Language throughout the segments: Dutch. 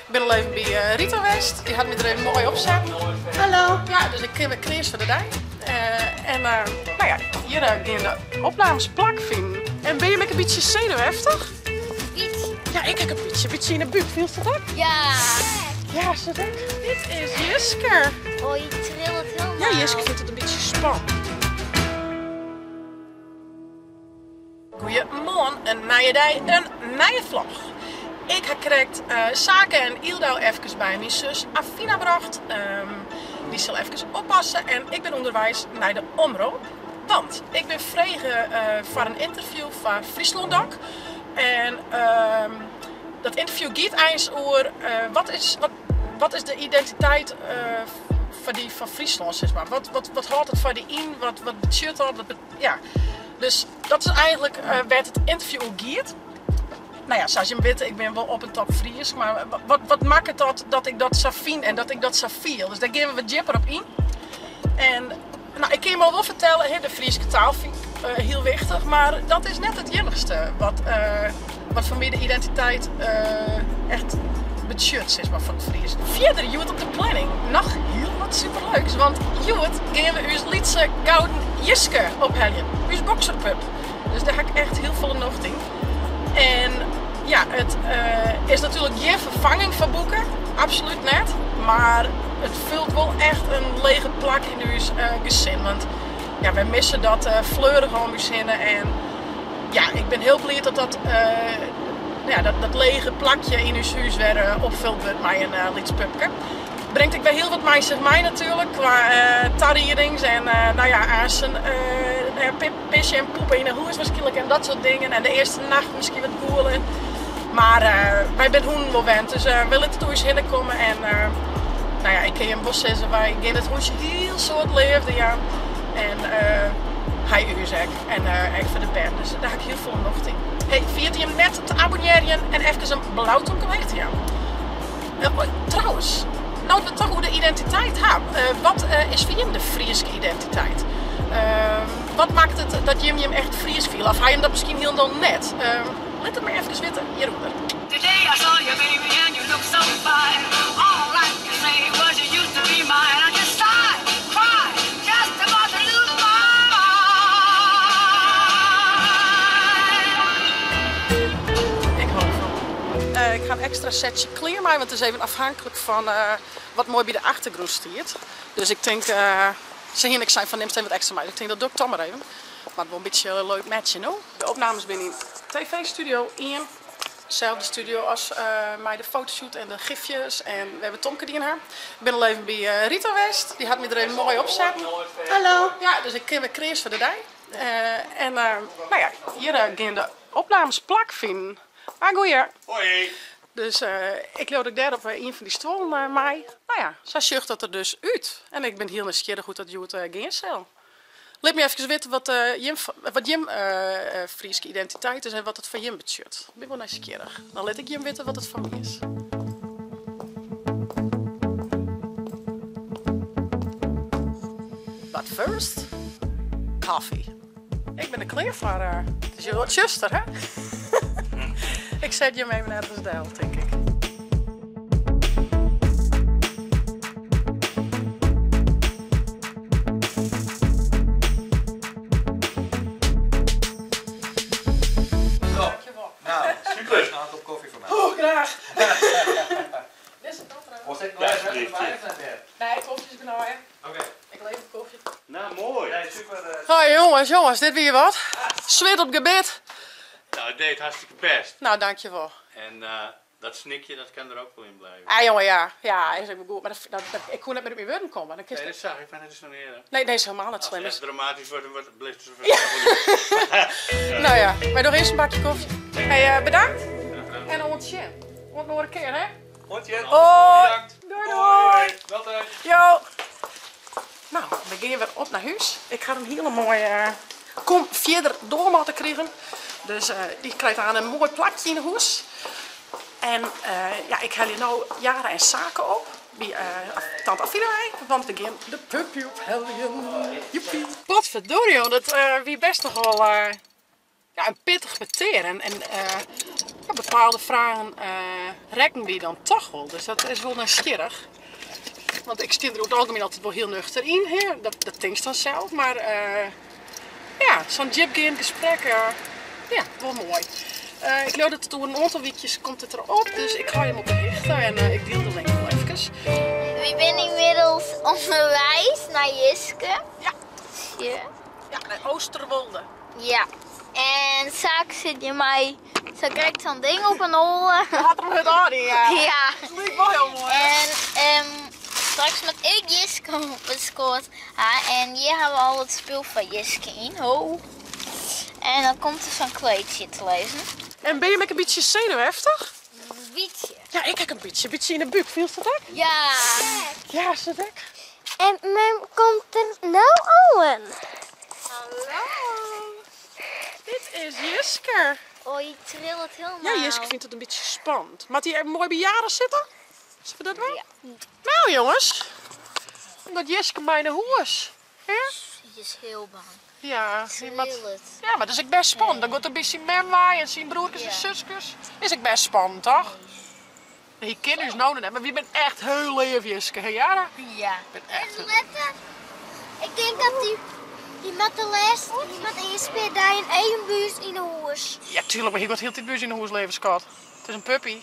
Ik ben al even bij Rita geweest. Die had me er even mooi opzetten. Hallo. Ja, dus ik kreeg voor de dag. Nou ja, hier gaan de opnames plak vinden. En ben je met een beetje zenuwachtig? Iets. Ja, ik heb een beetje in de buik. Viel het dat? Ja. Ja, zit ik. Dit is Jiske. Oh, je trilt helemaal. Ja, Jiske vindt het een beetje spannend. Goedemorgen, een nieuwe dag, een nieuwe vlog. Ik heb gekregen Sake en Ildo even bij mijn zus Afina gebracht. Die zal even oppassen en ik ben onderwijs naar de omroep. Want ik ben vregen voor een interview van Frieslanddoc. En dat interview gaat eens over wat is de identiteit van Friesland, zeg maar. Wat houdt het voor die in? Wat betekent dat? Ja. Dus dat is eigenlijk waar het interview gaat. Nou ja, zoals je weet, ik ben wel op een top Fries, maar wat maakt het dat ik dat zo vind en dat ik dat zo viel? Dus daar geven we dieper op in. En nou, ik kan je wel vertellen, de Friese taal vind ik heel wichtig, maar dat is net het enigste wat voor mij de identiteit echt betekent is, maar van het Fries. Verder, Joet op de planning, nog heel wat superleuks, want Joet gaan we ons liedse gouden Jiske opheljen, ons boxerpup. Dus daar ga ik echt heel veel nog in. En ja, het is natuurlijk geen vervanging van boeken, absoluut net. Maar het vult wel echt een lege plak in ons gezin. Want ja, wij missen dat fleurige om gezinnen. En ja, ik ben heel blij dat dat lege plakje in ons huis weer opvult wordt met een liedspupke. Brengt ik weer heel wat mensen mij natuurlijk, qua tarierings en nou ja, azen, pissen en poepen in een huis waarschijnlijk en dat soort dingen. En de eerste nacht misschien wat goelen. Maar wij zijn hoen wel wend, dus we willen het thuis heen komen. En nou ja, ik kan je bos zeggen, wij gaan het hoesje heel soort leefde, ja. En hij u zeg. En echt voor de band, dus daar heb ik heel veel nog in. Hey, viert je hem net te abonneren en even een blauwtonk weg te gaan. Trouwens. Nou, we toch hoe de identiteit hebben. Wat is voor hem de Friese identiteit? Wat maakt het dat je hem echt Fries viel? Of hij hem dat misschien heel dan net? Laat het maar even weten hieronder. Today I saw you baby and you look so fine. All I can say was you used to be mine. I just sighed, cried, just about to lose my mind. Ik hou ervan. Ik ga een extra setje clear maken, want het is even afhankelijk van wat mooi bij de achtergrond staat. Dus ik denk, ze hier niks zijn van neemt even wat extra mee. Ik denk dat doe ik dan maar even. Maar het wordt een beetje een leuk matchje, no? De opnames binnen in TV-studio 1. Dezelfde studio als mij de fotoshoot en de gifjes. En we hebben Tomke die in haar. Ik ben al even bij Rita geweest. Die had me er even mooi opzetten. Hallo. Ja, dus ik kreeg voor de dag. Nou ja, hier gaan de opnames plak vinden. Maar goeie. Hoi. Dus ik loop ook daar op een van die stoelen naar mij. Nou ja, zo zucht dat er dus uit. En ik ben heel nieuwsgierig hoe dat je het gaan zal. Laat me even weten wat Jim Friese identiteit is en wat het van Jim betekent. Ik ben wel nieuwsgierig. Dan laat ik Jim weten wat het van me is. But first, coffee. Ik ben er klaar voor. Het is je zuster, hè? Ik zet je even naar de stijl, denk ik. Nou, super. Een aantal koffie voor mij. Oh, graag. Dit is het dat Was dit Nee, koffie is benauwd. Oké. Ik leef een koffie. Nou, mooi. Nee, super. Hoi jongens, dit weer wat. Zweet op gebed. Nou, het deed hartstikke best. Nou, dankjewel. En dat snikje, dat kan er ook wel in blijven. Ah jongen, ja, is even goed. Maar ik kon net met mijn woorden komen. Dan Nee, dat zag ik, maar dat is nog eerder. Nee, is helemaal niet Als slim. het echt dramatisch wordt, blijft het zo Nou ja, maar nog eens een bakje koffie. Hey, bedankt. En ontje. Tot nog een keer, hè? Hondje. Hoi. Bedankt. Doei. Wel thuis. Jo. Nou, we gaan weer op naar huis. Ik ga een hele mooie kom verder door laten krijgen. Dus die krijgt aan een mooi plakje in het huis. En ja, ik haal je nou jaren en zaken op. Bij tante Afina, want we gaan de puppy opheljen. Joepie. Wat verdorie, dat wie best toch wel ja, een pittig peteer. En bepaalde vragen rekken die dan toch wel. Dus dat is wel nieuwsgierig. Want ik stel er over het algemeen altijd wel heel nuchter in. Hè? Dat denk ik dan zelf. Maar ja, zo'n jipgame gesprek, ja, wel mooi. Ik geloof dat het over een aantal weekjes komt het erop. Dus ik ga hem op berichten en ik deel de link wel even. We zijn inmiddels onderwijs naar Jiske. Ja. Ja. Ja, naar Oosterwolde. Ja. En straks zit je mij... Zo krijgt zo'n ding op een hol. Dat had er met Adi, ja. Ja. Dat lijkt wel heel mooi. En straks met ik Jiske op het scoort. En hier hebben we al het spul van Jiske in. Ho. En dan komt er zo'n kleedje te lezen. En ben je een beetje zenuwachtig? Wietje. Ja, ik heb een beetje in de buik. Viel het dat? Ja. Ja, is dat ik? En men komt er nou aan. Hallo. Dit is Jiske. Oh, je trillt helemaal. Ja, Jiske vindt het een beetje spannend. Mag hij mooi bij jaren zitten? Zullen we dat wel? Ja. Nou jongens, dan gaat Jiske mij naar huis. Ja? Je is heel bang. Ja, maar, Trillend. ja, maar dat is ook best spannend. Dan gaat een beetje met mij en zijn broertjes en zusjes. Is ook best spannend, toch? Je kinderen is nou net, maar wie bent echt heel lief, Jiske. Hè, Jara? Ja. Ik ben echt heel... Ik denk dat die met de les, die met eerst weer daar in één buurt in de huis. Ja, tuurlijk, maar je gaat heel tijd bus in de huisleven, schat. Het is een puppy.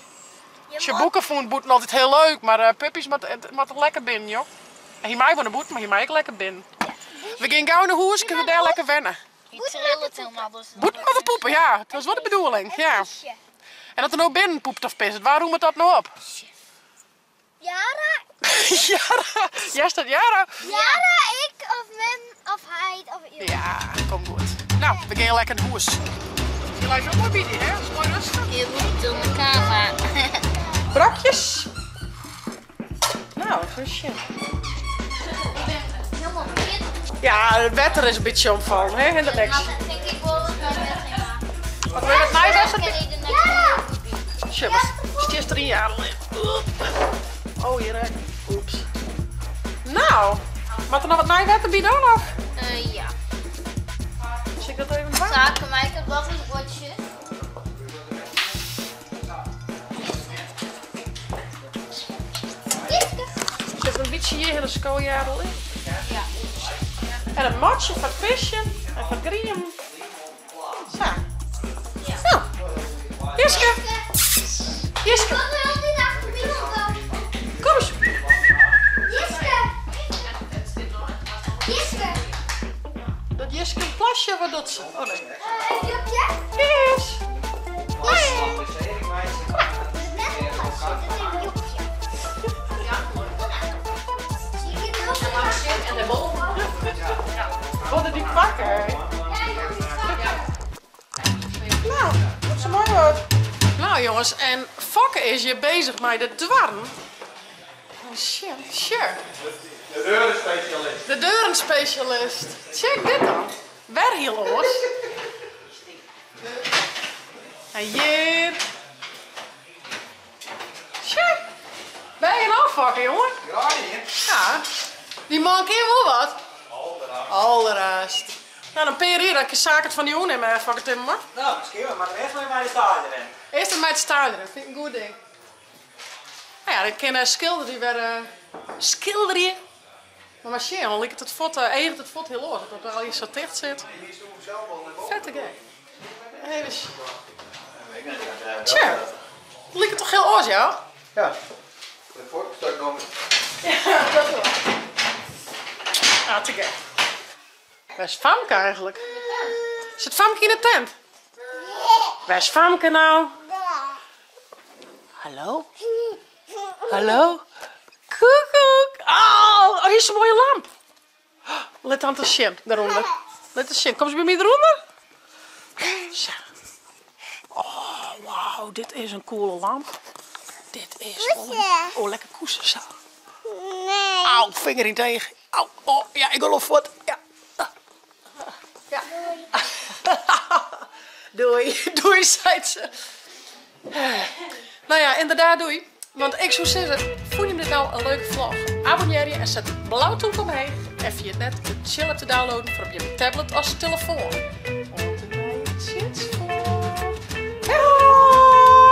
Je Als je moet- boeken voelt, boeten altijd heel leuk, maar puppies moet er lekker binnen, joh. En hier mij van de boet, maar hier mij ook lekker binnen. We gaan gauw naar huis, kunnen we daar lekker wennen. Je trillt helemaal. Dus Boeten met de poepen, ja. Dat was wel de bedoeling, ja. En dat er nou binnen poept of pist, waar doen we dat nou op? Jara, Jara, jij staat Jara. Jara, ik of men of hij of iemand. Ja, kom goed. Nou, we gaan lekker naar huis. Je lijkt ook mooi bieden, hè? Dat is mooi rustig. Je moet in de kamer. Brakjes. Nou, zo shit. Helemaal fit. Ja, het wetter is een beetje omvallen, hè? En de niks. Dat vind ik wel dat we het Wat wil je met mij best? Jara! Shit, het is 3 jaar alleen. Oh, hier hè. Oeps. Nou, wat er nog wat mij wetter bieden dan of? Ja. Zie ik dat even bij? Zaken maken, wat een bordje. Zit een beetje hier in de schooljadel in. Ja. En een matje van visje en van griem. Zo. Nou, Jiske. Jiske, Wat wil die daar gemiddeld? kom eens. Jiske! Jiske! Dat Jiske een plasje, wat doet ze? Oh nee. Jupje? Yes. En de bol. Wat die pakken, hè? Nou, wat zo mooi wordt. Nou jongens, en Fokke is hier bezig met de dwarren. Oh shit, sure. De deurenspecialist. De deurenspecialist. Check dit dan. Waar hier los? En hier. Check. Ben je nou Fokke, jongen? Ja, niet. Ja. Die man keer wel wat. Al de rest. Nou, dan peer hier dat ik je zaken van die hoen in Fokke Timmer. Nou, misschien wel, maar eerst maar bij de taal erin. Eerst met staan erin, vind ik een goed ding. Nou ja, ik ken schilderen die werden schilderen. Maar machine, dan lijkt het fot, eigenlijk het fot heel los, dat er al iets zo dicht zit. Vette gay. Even. Tja, lijkt het toch heel oors, ja? Ja. De voorstuk nog. Ja, dat wel. Ah, te gek. Waar is Famke eigenlijk? Zit Famke in de tent? Waar is Famke nou? Hallo? Hallo? Koekoek! Oh, hier is een mooie lamp. Let aan de shin daaronder. Let de shin. Kom eens bij mij eronder. Zo. Oh, wauw. Dit is een coole lamp. Dit is... Oh, lekker koesen zo. Nee. Auw, vinger in tegen. Auw, oh, ja, ik wil op voet. Ja. Ja. Doei, doei, zei ze. Nou ja, inderdaad, doei. Want ik zou zeggen, vond je dit nou een leuke vlog? Abonneer je en zet het blauwtje omheen. En via het net de chill te downloaden voor op je tablet als telefoon. Want er zijn chits voor. Hoi!